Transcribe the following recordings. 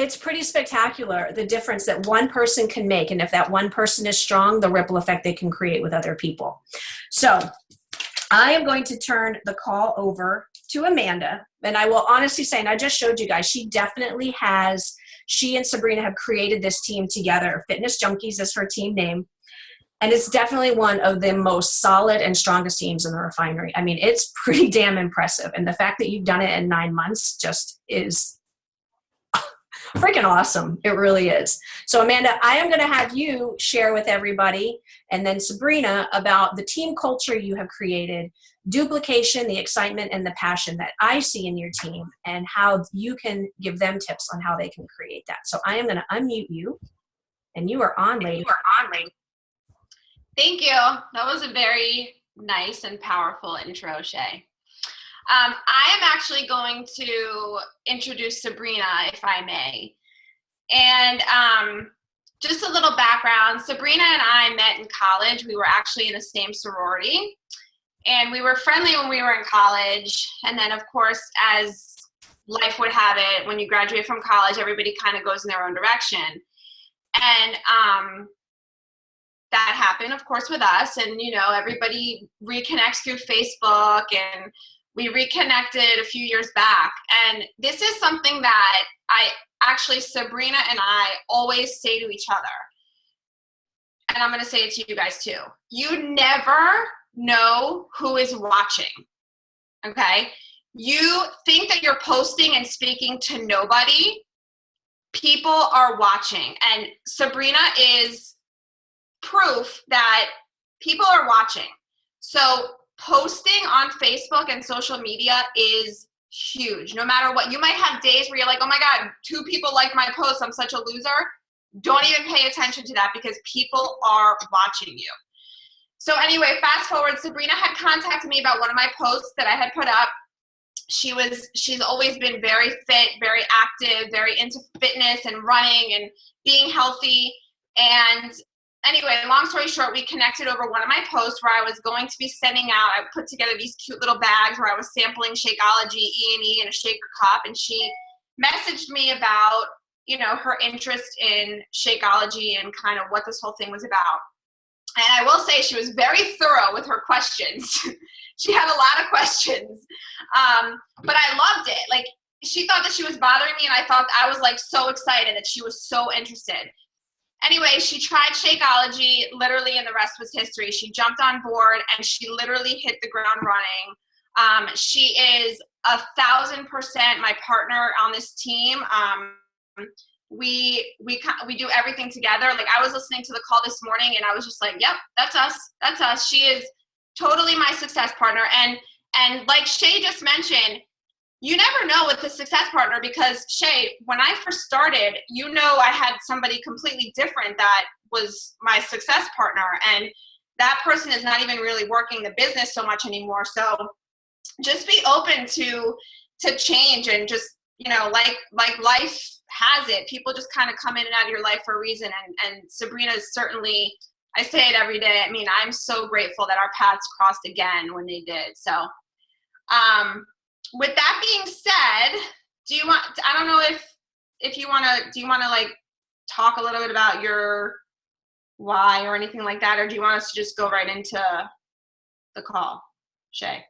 It's pretty spectacular, the difference that one person can make. And if that one person is strong, the ripple effect they can create with other people. So I am going to turn the call over to Amanda. And I will honestly say, and I just showed you guys, she definitely has, she and Sabrina have created this team together. Fitness Junkies is her team name. And it's definitely one of the most solid and strongest teams in the refinery. I mean, it's pretty damn impressive. And the fact that you've done it in 9 months just is freaking awesome. It really is. So Amanda, I am going to have you share with everybody, and then Sabrina, about the team culture you have created, duplication, the excitement and the passion that I see in your team, and how you can give them tips on how they can create that. So I am going to unmute you, and you are on, lady. Thank you. That was a very nice and powerful intro, Shay. I am actually going to introduce Sabrina, if I may. And just a little background, Sabrina and I met in college. We were actually in the same sorority. And we were friendly when we were in college. And then, of course, as life would have it, when you graduate from college, everybody kind of goes in their own direction. And that happened, of course, with us. And, you know, everybody reconnects through Facebook, and we reconnected a few years back. And this is something that Sabrina and I always say to each other. And I'm going to say it to you guys too. You never know who is watching. Okay? You think that you're posting and speaking to nobody. People are watching. And Sabrina is proof that people are watching. So posting on Facebook and social media is huge. No matter what, you might have days where you're like, oh my God, 2 people liked my post, I'm such a loser. Don't even pay attention to that, because people are watching you. So anyway, fast forward, Sabrina had contacted me about one of my posts that I had put up. She's always been very fit, very active, very into fitness and running and being healthy. And anyway, long story short, we connected over one of my posts where I was going to be sending out, I put together these cute little bags where I was sampling Shakeology, E&E, in a shaker cup. And she messaged me about, you know, her interest in Shakeology and kind of what this whole thing was about. And I will say she was very thorough with her questions. She had a lot of questions, but I loved it. Like, she thought that she was bothering me, and I thought I was like so excited that she was so interested. Anyway, she tried Shakeology, literally, and the rest was history. She jumped on board, and she literally hit the ground running. She is 1,000% my partner on this team. We do everything together. Like, I was listening to the call this morning, and I was just like, yep, that's us. That's us. She is totally my success partner. And like Shay just mentioned, you never know with the success partner, because Shay, when I first started, you know, I had somebody completely different that was my success partner, and that person is not even really working the business so much anymore. So just be open to change, and just, you know, like life has it. People just kind of come in and out of your life for a reason. And Sabrina is certainly, I say it every day. I mean, I'm so grateful that our paths crossed again when they did. So, with that being said, I don't know if you want to, do you want to like talk a little bit about your why or anything like that? Or do you want us to just go right into the call, Shay?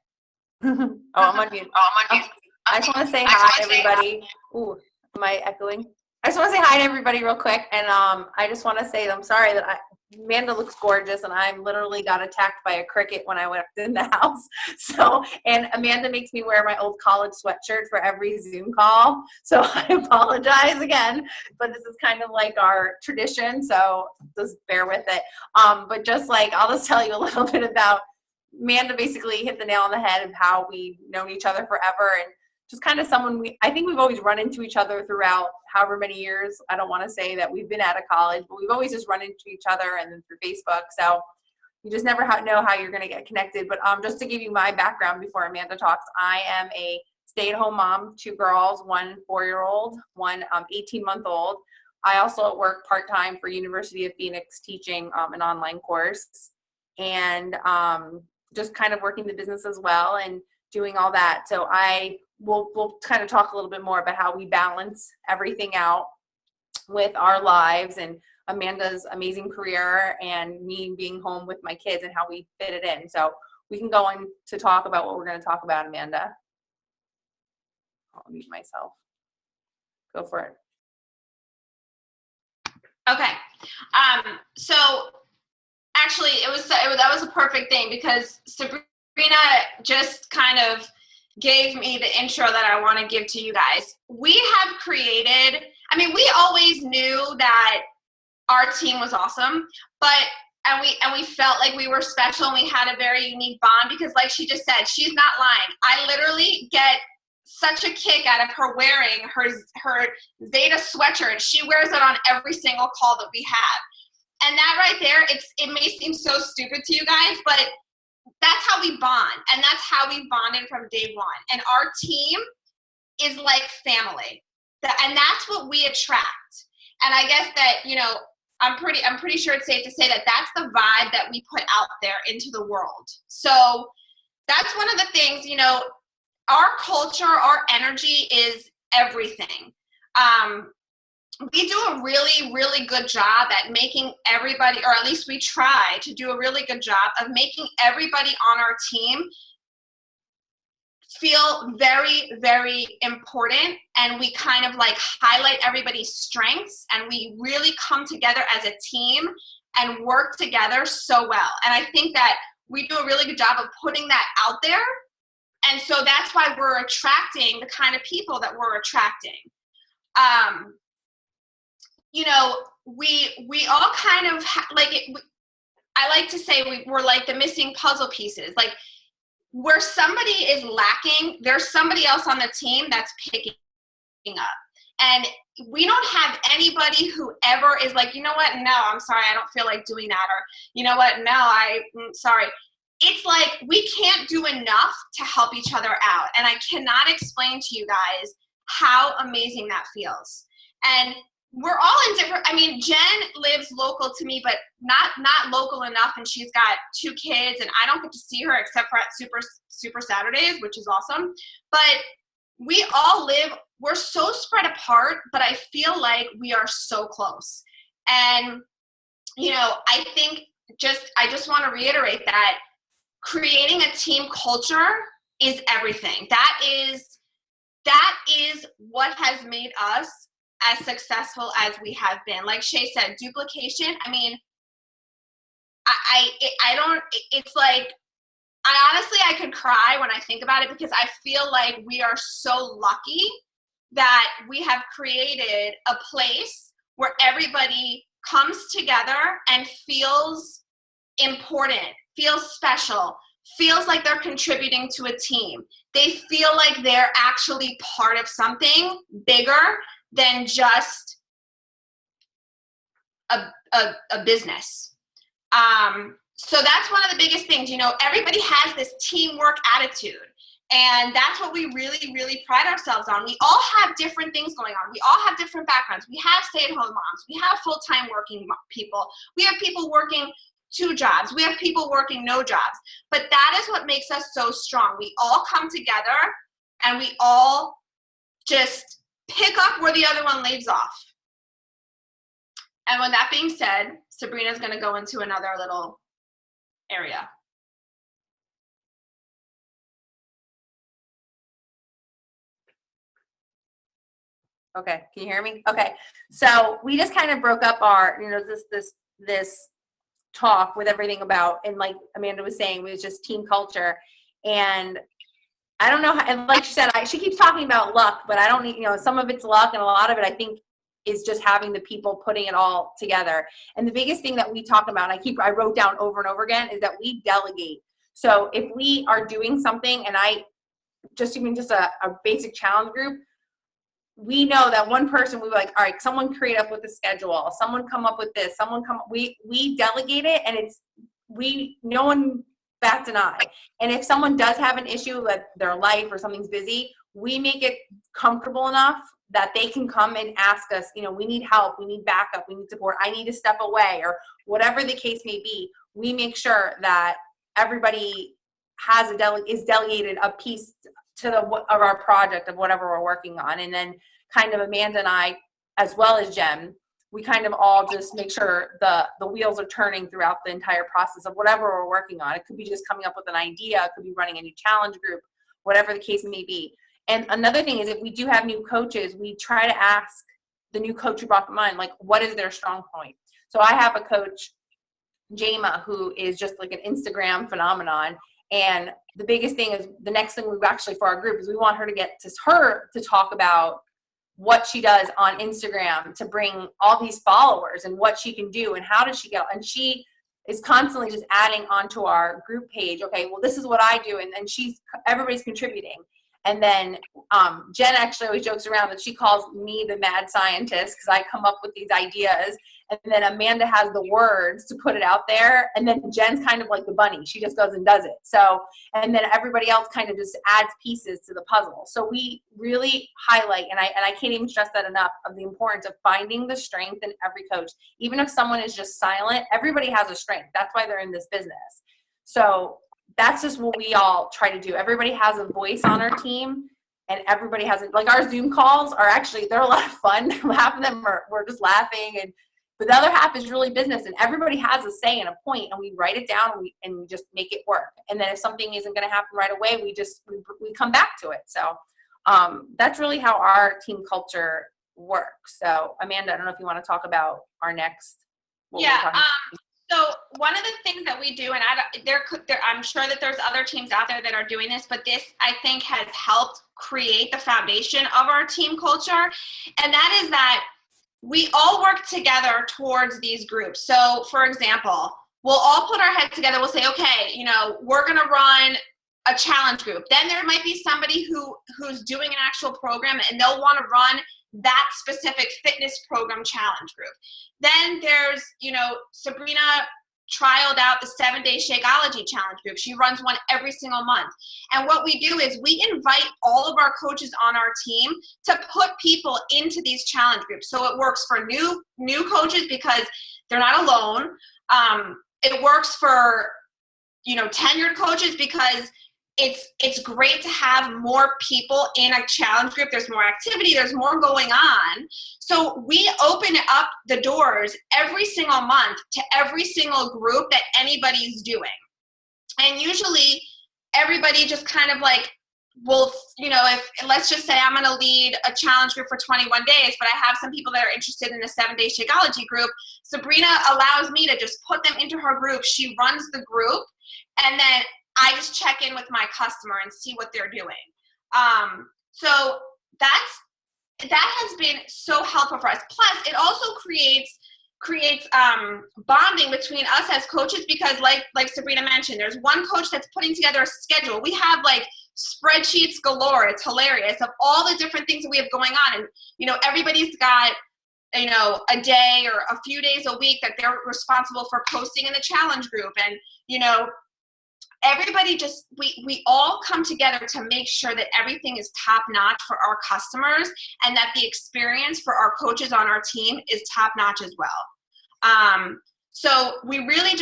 I'm on mute. I just want to say hi, everybody. Ooh, am I echoing? I just want to say hi to everybody real quick. And I just want to say that I'm sorry that Amanda looks gorgeous, and I literally got attacked by a cricket when I went in the house. So, and Amanda makes me wear my old college sweatshirt for every Zoom call. So I apologize again, but this is kind of like our tradition. So just bear with it. But just like, I'll just tell you a little bit about Amanda. Basically hit the nail on the head of how we've known each other forever, and just kind of someone I think we've always run into each other throughout however many years. I don't want to say that we've been out of college, but we've always just run into each other, and then through Facebook. So you just never know how you're going to get connected. But just to give you my background before Amanda talks, I am a stay-at-home mom, 2 girls, 1 4-year-old, 1 18-month-old. I also work part-time for University of Phoenix teaching an online course, and just kind of working the business as well and doing all that. So we'll kind of talk a little bit more about how we balance everything out with our lives and Amanda's amazing career and me being home with my kids and how we fit it in. So we can go on to talk about what we're going to talk about, Amanda. I'll mute myself. Go for it. Okay. So actually that was a perfect thing because Sabrina just kind of gave me the intro that I want to give to you guys. We have created, I mean, we always knew that our team was awesome, and we felt like we were special and we had a very unique bond because like she just said, she's not lying. I literally get such a kick out of her wearing her Zeta sweatshirt. She wears it on every single call that we have. And that right there, it may seem so stupid to you guys, but that's how we bond. And that's how we bonded from day one. And our team is like family. And that's what we attract. And I guess that, you know, I'm pretty sure it's safe to say that that's the vibe that we put out there into the world. So that's one of the things, you know, our culture, our energy is everything. We do a really, really good job at making everybody, or at least we try to do a really good job of making everybody on our team feel very, very important, and we kind of like highlight everybody's strengths, and we really come together as a team and work together so well. And I think that we do a really good job of putting that out there, and so that's why we're attracting the kind of people that we're attracting. You know, we all kind of I like to say we're like the missing puzzle pieces. Like, where somebody is lacking, there's somebody else on the team that's picking up. And we don't have anybody who ever is like, you know what, no, I'm sorry, I don't feel like doing that. Or, you know what, no, I'm sorry. It's like we can't do enough to help each other out. And I cannot explain to you guys how amazing that feels. And we're all in different, I mean, Jen lives local to me, but not local enough, and she's got 2 kids, and I don't get to see her except for at Super Saturdays, which is awesome. But we all live, we're so spread apart, but I feel like we are so close. And, you know, I think I just want to reiterate that creating a team culture is everything. That is what has made us as successful as we have been. Like Shay said, duplication, I mean, I don't, it's like, I could cry when I think about it because I feel like we are so lucky that we have created a place where everybody comes together and feels important, feels special, feels like they're contributing to a team. They feel like they're actually part of something bigger than just a business. So that's one of the biggest things, you know, everybody has this teamwork attitude, and that's what we really, really pride ourselves on. We all have different things going on. We all have different backgrounds. We have stay-at-home moms. We have full-time working people. We have people working 2 jobs. We have people working no jobs. But that is what makes us so strong. We all come together and we all just pick up where the other one leaves off. And with that being said, Sabrina's going to go into another little area. Okay, can you hear me? Okay, so we just kind of broke up our, you know, this talk with everything about, and like Amanda was saying, it was just team culture. And I don't know how, and like she said, she keeps talking about luck, but I don't need, you know, some of it's luck, and a lot of it I think is just having the people putting it all together. And the biggest thing that we talk about, and I wrote down over and over again, is that we delegate. So if we are doing something, and even just a basic challenge group, we know that one person, we were like, all right, someone create up with the schedule, someone come up with this, we delegate it, and no one bats an eye. And if someone does have an issue with their life or something's busy, we make it comfortable enough that they can come and ask us, you know, we need help, we need backup, we need support, I need to step away, or whatever the case may be. We make sure that everybody is delegated a piece of our project of whatever we're working on. And then kind of Amanda and I as well as Jen, we kind of all just make sure the wheels are turning throughout the entire process of whatever we're working on. It could be just coming up with an idea. It could be running a new challenge group, whatever the case may be. And another thing is, if we do have new coaches, we try to ask the new coach who brought them on, like, what is their strong point? So I have a coach, Jama, who is just like an Instagram phenomenon. And the biggest thing is, the next thing we actually for our group is we want her to talk about what she does on Instagram to bring all these followers and what she can do and how does she get, and she is constantly just adding onto our group page. Okay, well, this is what I do. And then everybody's contributing. And then Jen actually always jokes around that she calls me the mad scientist because I come up with these ideas. And then Amanda has the words to put it out there. And then Jen's kind of like the bunny. She just goes and does it. So, and then everybody else kind of just adds pieces to the puzzle. So we really highlight, and I can't even stress that enough, of the importance of finding the strength in every coach. Even if someone is just silent, everybody has a strength. That's why they're in this business. So that's just what we all try to do. Everybody has a voice on our team, and everybody has it. Like, our Zoom calls are actually, they're a lot of fun. Half of them we're just laughing, but the other half is really business, and everybody has a say and a point, and we write it down and we just make it work. And then if something isn't going to happen right away, we come back to it. So that's really how our team culture works. So Amanda, I don't know if you want to talk about our next. So one of the things that we do, and I'm sure that there's other teams out there that are doing this, but this, I think, has helped create the foundation of our team culture. And that is that we all work together towards these groups. So for example, we'll all put our heads together. We'll say, okay, we're going to run a challenge group. Then there might be somebody who's doing an actual program, and they'll want to run that specific fitness program challenge group. Then there's, Sabrina trialed out the 7-day Shakeology challenge group. She runs one every single month. And what we do is we invite all of our coaches on our team to put people into these challenge groups. So it works for new coaches because they're not alone. It works for, tenured coaches because it's great to have more people in a challenge group. There's more activity, there's more going on. So we open up the doors every single month to every single group that anybody's doing. And usually everybody just kind of like, well, if let's just say I'm going to lead a challenge group for 21 days, but I have some people that are interested in a 7-day Shakeology group. Sabrina allows me to just put them into her group. She runs the group, and then I just check in with my customer and see what they're doing. So that has been so helpful for us. Plus, it also creates bonding between us as coaches because, like Sabrina mentioned, there's one coach that's putting together a schedule. We have like spreadsheets galore. It's hilarious, of all the different things that we have going on, and everybody's got a day or a few days a week that they're responsible for posting in the challenge group, and everybody just, we all come together to make sure that everything is top notch for our customers and that the experience for our coaches on our team is top notch as well. So we really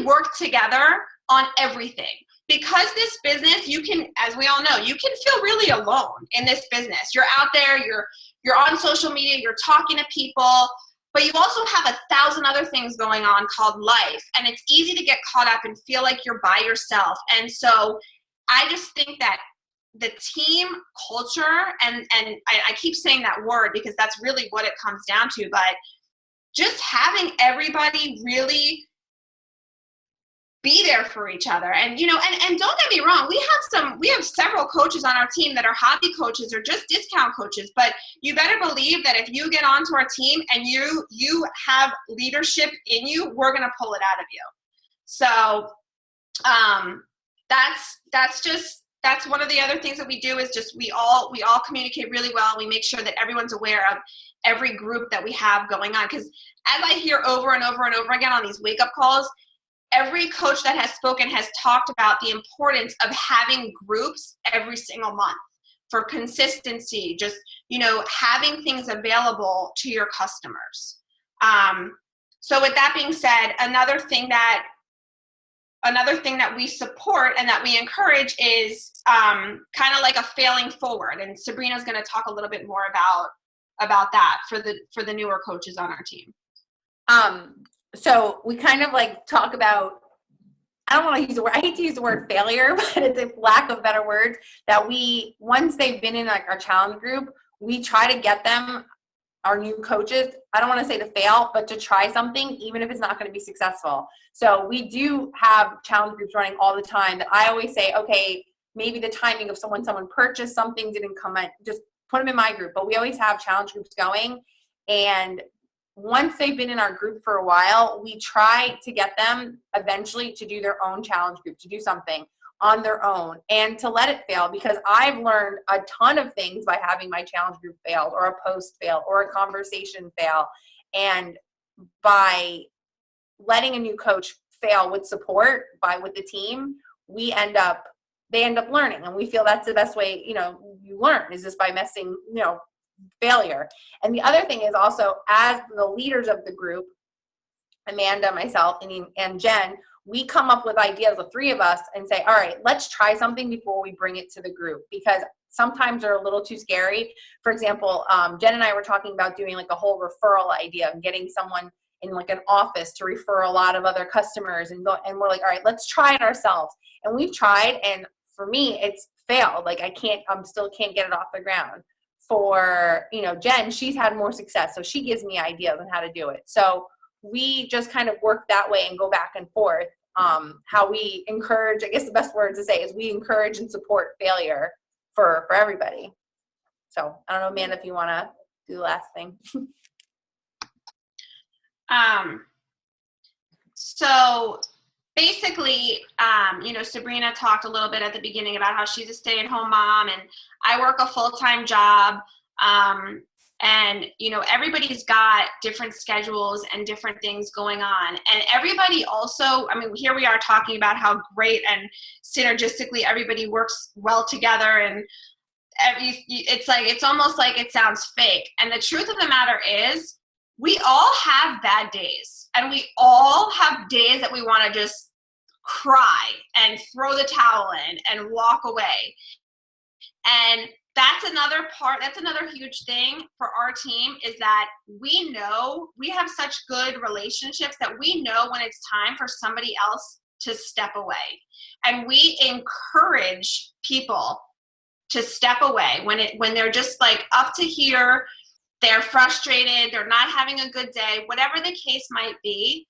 work together on everything, because this business, you can, as we all know, you can feel really alone in this business. You're out there, you're on social media, you're talking to people, but you also have 1,000 other things going on called life. And it's easy to get caught up and feel like you're by yourself. And so I just think that the team culture, and I keep saying that word because that's really what it comes down to, but just having everybody really be there for each other. And, and don't get me wrong, we have several coaches on our team that are hobby coaches or just discount coaches, but you better believe that if you get onto our team and you have leadership in you, we're going to pull it out of you. So, that's one of the other things that we do is just, we all communicate really well. We make sure that everyone's aware of every group that we have going on. Because as I hear over and over and over again on these wake-up calls, every coach that has spoken has talked about the importance of having groups every single month for consistency, just, having things available to your customers. So with that being said, another thing that we support and that we encourage is kind of like a failing forward. And Sabrina's going to talk a little bit more about that for the newer coaches on our team? So we kind of like talk about, I don't want to use the word, I hate to use the word failure, but it's a lack of better words, that once they've been in like our challenge group, we try to get them, our new coaches, I don't want to say to fail, but to try something, even if it's not going to be successful. So we do have challenge groups running all the time that I always say, okay, maybe the timing of someone purchased something didn't come in, just put them in my group. But we always have challenge groups going. And once they've been in our group for a while, we try to get them eventually to do their own challenge group, to do something on their own and to let it fail, because I've learned a ton of things by having my challenge group fail, or a post fail, or a conversation fail. And by letting a new coach fail with support with the team, they end up learning. And we feel that's the best way, you learn, is just by failure. And the other thing is also, as the leaders of the group, Amanda, myself, and Jen, we come up with ideas, the three of us, and say, all right, let's try something before we bring it to the group, because sometimes they're a little too scary. For example, Jen and I were talking about doing like a whole referral idea and getting someone in like an office to refer a lot of other customers, and we're like, all right, let's try it ourselves. And we've tried, and for me, it's failed. Like still can't get it off the ground. For, Jen, she's had more success, so she gives me ideas on how to do it. So we just kind of work that way and go back and forth. How we encourage, I guess the best word to say is we encourage and support failure for everybody. So I don't know, Amanda, if you want to do the last thing. So basically, Sabrina talked a little bit at the beginning about how she's a stay-at-home mom, and I work a full-time job. And, everybody's got different schedules and different things going on. And everybody also, here we are talking about how great and synergistically everybody works well together. And it's almost like it sounds fake. And the truth of the matter is, we all have bad days. And we all have days that we want to just cry and throw the towel in and walk away. And that's another huge thing for our team, is that we know we have such good relationships that we know when it's time for somebody else to step away. And we encourage people to step away when they're just like up to here, they're frustrated, they're not having a good day, whatever the case might be.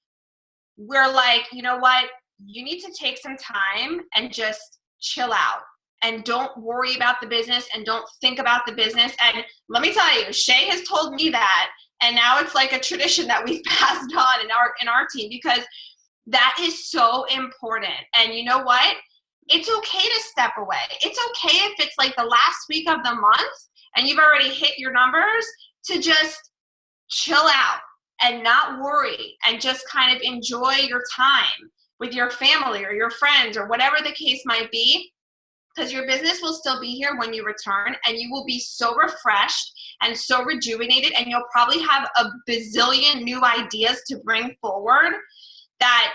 We're like, you know what? You need to take some time and just chill out. And don't worry about the business, and don't think about the business. And let me tell you, Shay has told me that, and now it's like a tradition that we've passed on in our team, because that is so important. And you know what? It's okay to step away. It's okay if it's like the last week of the month and you've already hit your numbers, to just chill out and not worry and just kind of enjoy your time with your family or your friends or whatever the case might be. Because your business will still be here when you return, and you will be so refreshed and so rejuvenated, and you'll probably have a bazillion new ideas to bring forward, that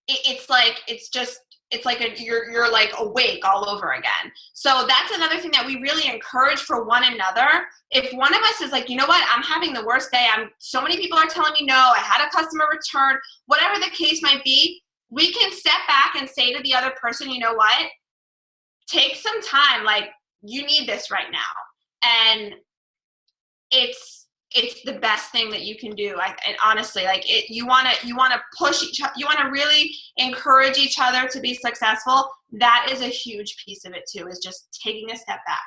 it's like you're like awake all over again. So that's another thing that we really encourage for one another. If one of us is like, you know what, I'm having the worst day, so many people are telling me no, I had a customer return, whatever the case might be, we can step back and say to the other person, you know what, take some time, like, you need this right now. And it's the best thing that you can do. And honestly, you want to push you want to really encourage each other to be successful. That is a huge piece of it too, is just taking a step back.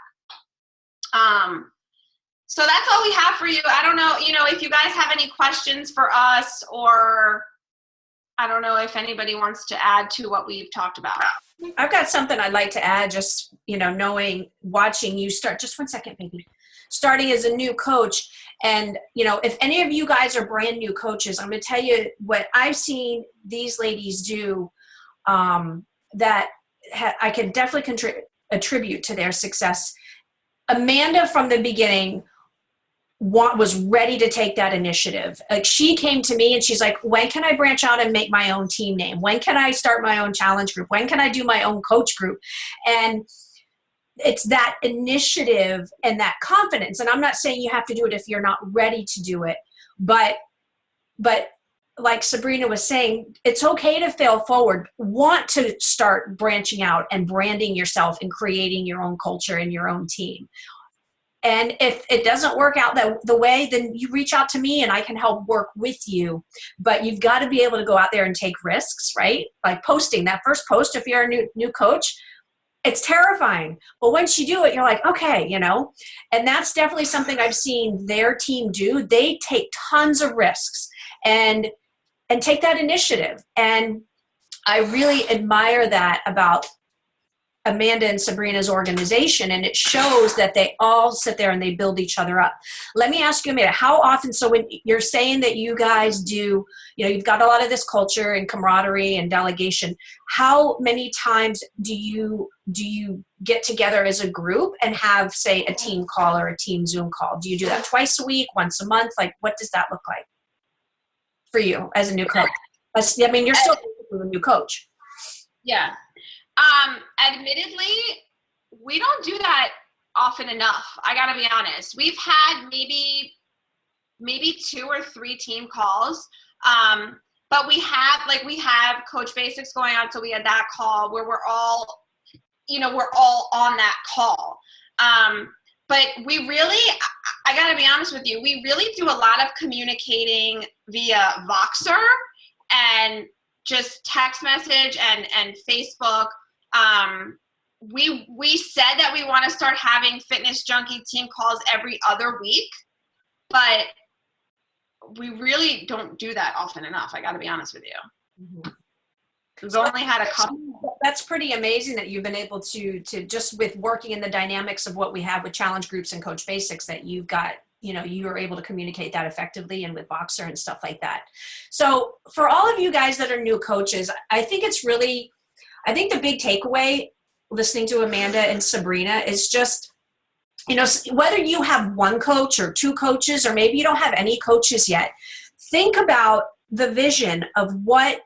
So that's all we have for you. I don't know, if you guys have any questions for us, or I don't know if anybody wants to add to what we've talked about. I've got something I'd like to add, just, watching you start. Just one second, baby. Starting as a new coach. And, if any of you guys are brand new coaches, I'm going to tell you what I've seen these ladies do that I can definitely attribute to their success. Amanda, from the beginning, was ready to take that initiative. Like, she came to me and she's like, when can I branch out and make my own team name? When can I start my own challenge group? When can I do my own coach group? And it's that initiative and that confidence. And I'm not saying you have to do it if you're not ready to do it, but like Sabrina was saying, it's okay to fail forward. Want to start branching out and branding yourself and creating your own culture and your own team. And if it doesn't work out the way, then you reach out to me and I can help work with you. But you've got to be able to go out there and take risks, right? Like posting that first post, if you're a new coach, it's terrifying. But once you do it, you're like, okay, and that's definitely something I've seen their team do. They take tons of risks and take that initiative. And I really admire that about Amanda and Sabrina's organization, and it shows that they all sit there and they build each other up. Let me ask you, Amanda, how often, so when you're saying that you guys do, you've got a lot of this culture and camaraderie and delegation, how many times do you get together as a group and have, say, a team call or a team Zoom call? Do you do that twice a week, once a month? Like, what does that look like for you as a new coach? I mean, you're still a new coach. Yeah. Admittedly, we don't do that often enough. I gotta be honest. We've had maybe 2 or 3 team calls. But we have Coach Basics going on. So we had that call where we're all on that call. But we really, I gotta be honest with you, we really do a lot of communicating via Voxer and just text message and Facebook. We said that we want to start having Fitness Junkie team calls every other week, but we really don't do that often enough. I got to be honest with you. Mm-hmm. We've only had a couple. That's pretty amazing that you've been able to just with working in the dynamics of what we have with challenge groups and Coach Basics, that you've got, you are able to communicate that effectively, and with Voxer and stuff like that. So for all of you guys that are new coaches, I think the big takeaway listening to Amanda and Sabrina is just, whether you have one coach or 2 coaches, or maybe you don't have any coaches yet, think about the vision of what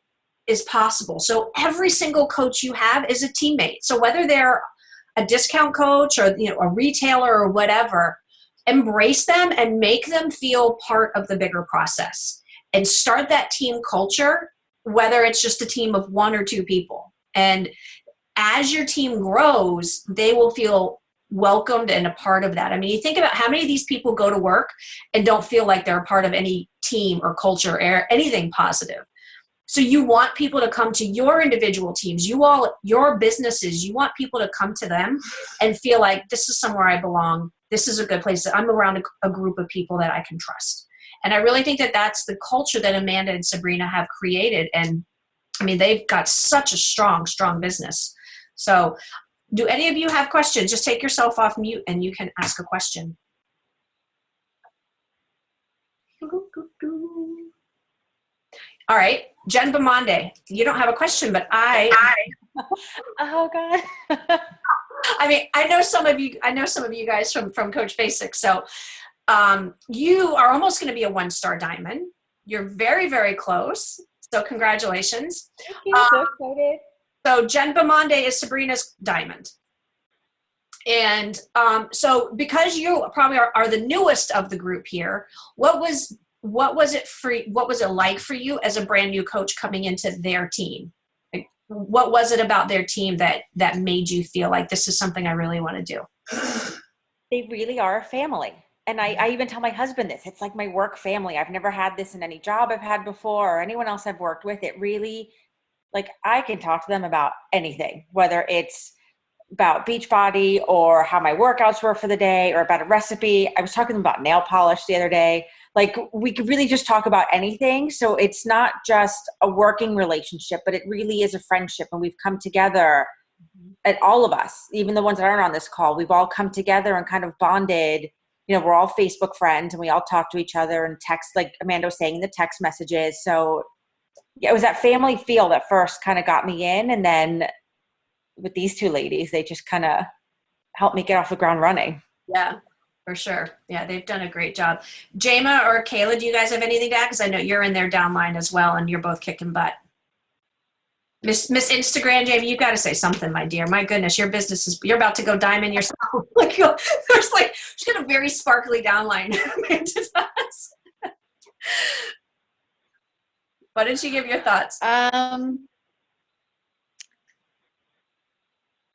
is possible. So every single coach you have is a teammate. So whether they're a discount coach or a retailer or whatever, embrace them and make them feel part of the bigger process, and start that team culture, whether it's just a team of 1 or 2 people. And as your team grows, they will feel welcomed and a part of that. I mean, you think about how many of these people go to work and don't feel like they're a part of any team or culture or anything positive. So you want people to come to your individual teams, your businesses, you want people to come to them and feel like this is somewhere I belong. This is a good place. I'm around a group of people that I can trust. And I really think that that's the culture that Amanda and Sabrina have created. And I mean, they've got such a strong, strong business. So do any of you have questions? Just take yourself off mute and you can ask a question. All right, Jen Bamonde, you don't have a question, but I Oh God. I mean, I know some of you guys from Coach Basics. So you are almost going to be a 1-star diamond. You're very, very close. So congratulations. Thank you. So excited. So Jen Bamonde is Sabrina's diamond. And so because you probably are the newest of the group here, what was it like for you as a brand new coach coming into their team? Like, what was it about their team that made you feel like this is something I really want to do? They really are a family. And I even tell my husband this. It's like my work family. I've never had this in any job I've had before or anyone else I've worked with. It really, like, I can talk to them about anything, whether it's about Beachbody or how my workouts were for the day or about a recipe. I was talking to them about nail polish the other day. Like, we could really just talk about anything. So it's not just a working relationship, but it really is a friendship. And we've come together, and all of us, even the ones that aren't on this call, we've all come together and kind of bonded. We're all Facebook friends and we all talk to each other and text, like Amanda was saying, the text messages. So yeah, it was that family feel that first kind of got me in. And then with these 2 ladies, they just kind of helped me get off the ground running. Yeah, for sure. Yeah, they've done a great job. Jama or Kayla, do you guys have anything to add? Because I know you're in their downline as well and you're both kicking butt. Miss Instagram, Jamie, you got to say something, my dear. My goodness, your business is, you're about to go diamond yourself. Like, there's like, she's got a very sparkly downline. Amanda does. Why don't you give your thoughts?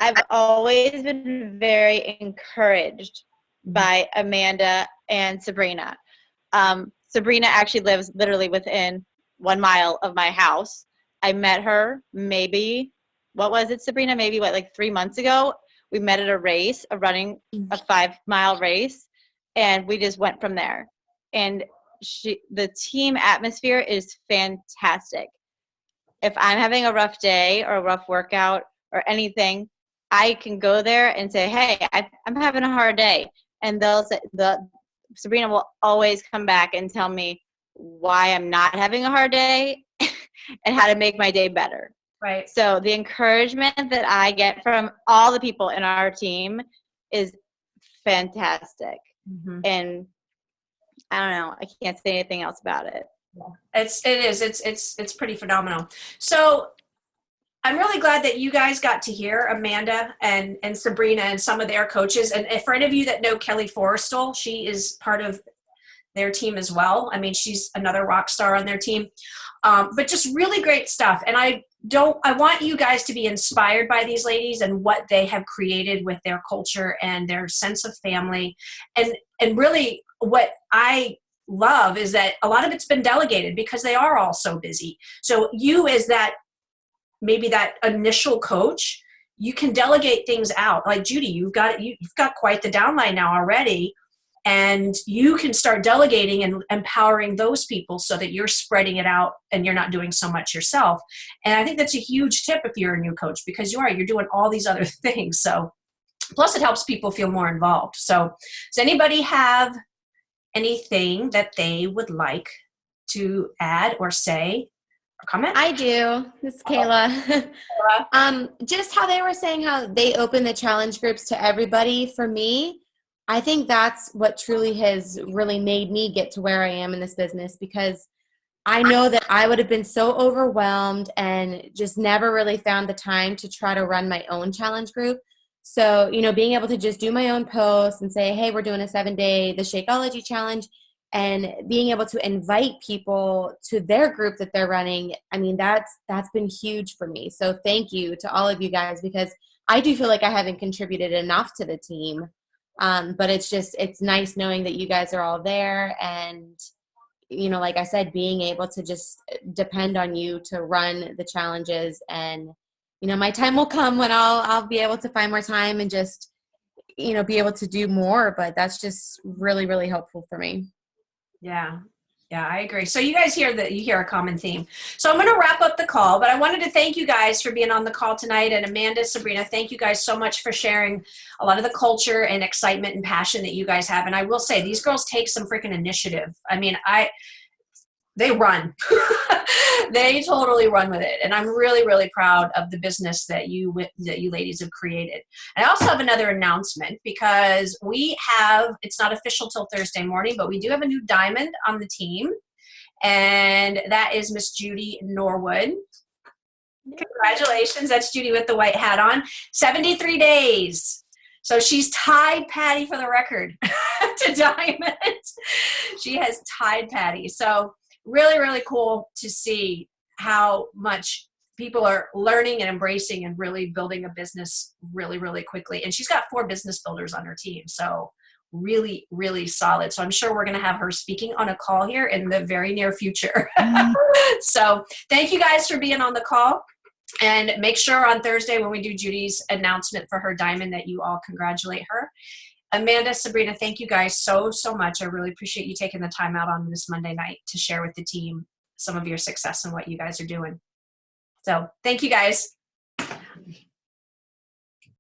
I've always been very encouraged by Amanda and Sabrina. Sabrina actually lives literally within 1 mile of my house. I met her maybe, what was it, Sabrina? Maybe like 3 months ago. We met at a race, running a 5-mile race, and we just went from there. And the team atmosphere is fantastic. If I'm having a rough day or a rough workout or anything, I can go there and say, hey, I'm having a hard day. And they'll say, Sabrina will always come back and tell me why I'm not having a hard day and how to make my day better. Right. So the encouragement that I get from all the people in our team is fantastic. Mm-hmm. And I don't know, I can't say anything else about it. It's pretty phenomenal. So I'm really glad that you guys got to hear Amanda and Sabrina and some of their coaches. And for any of you that know Kelly Forrestal, she is part of their team as well. I mean, she's another rock star on their team. But just really great stuff. And I want you guys to be inspired by these ladies and what they have created with their culture and their sense of family. And really what I love is that a lot of it's been delegated because they are all so busy. So you as maybe that initial coach, you can delegate things out. Like Judy, you've got quite the downline now already, and you can start delegating and empowering those people so that you're spreading it out and you're not doing so much yourself. And I think that's a huge tip if you're a new coach, because you're doing all these other things. So plus it helps people feel more involved. So does anybody have anything that they would like to add or say? Comment? I do. This is Kayla. Just how they were saying how they open the challenge groups to everybody. For me, I think that's what truly has really made me get to where I am in this business, because I know that I would have been so overwhelmed and just never really found the time to try to run my own challenge group. So, being able to just do my own posts and say, hey, we're doing a 7-day, the Shakeology challenge, and being able to invite people to their group that they're running, I mean, that's been huge for me. So thank you to all of you guys, because I do feel like I haven't contributed enough to the team. But it's nice knowing that you guys are all there, and, like I said, being able to just depend on you to run the challenges. And, my time will come when I'll be able to find more time and just, be able to do more. But that's just really, really helpful for me. Yeah, I agree. So you guys hear a common theme. So I'm going to wrap up the call, but I wanted to thank you guys for being on the call tonight. And Amanda, Sabrina, thank you guys so much for sharing a lot of the culture and excitement and passion that you guys have. And I will say, these girls take some freaking initiative. I mean, they run. They totally run with it. And I'm really, really proud of the business that you ladies have created. And I also have another announcement, because it's not official till Thursday morning, but we do have a new diamond on the team. And that is Miss Judy Norwood. Congratulations. That's Judy with the white hat on. 73 days. So she's tied Patty for the record to diamond. She has tied Patty. So really, really cool to see how much people are learning and embracing and really building a business really, really quickly. And she's got 4 business builders on her team. So really, really solid. So I'm sure we're going to have her speaking on a call here in the very near future. So thank you guys for being on the call. And make sure on Thursday when we do Judy's announcement for her diamond that you all congratulate her. Amanda, Sabrina, thank you guys so, so much. I really appreciate you taking the time out on this Monday night to share with the team some of your success and what you guys are doing. So thank you guys.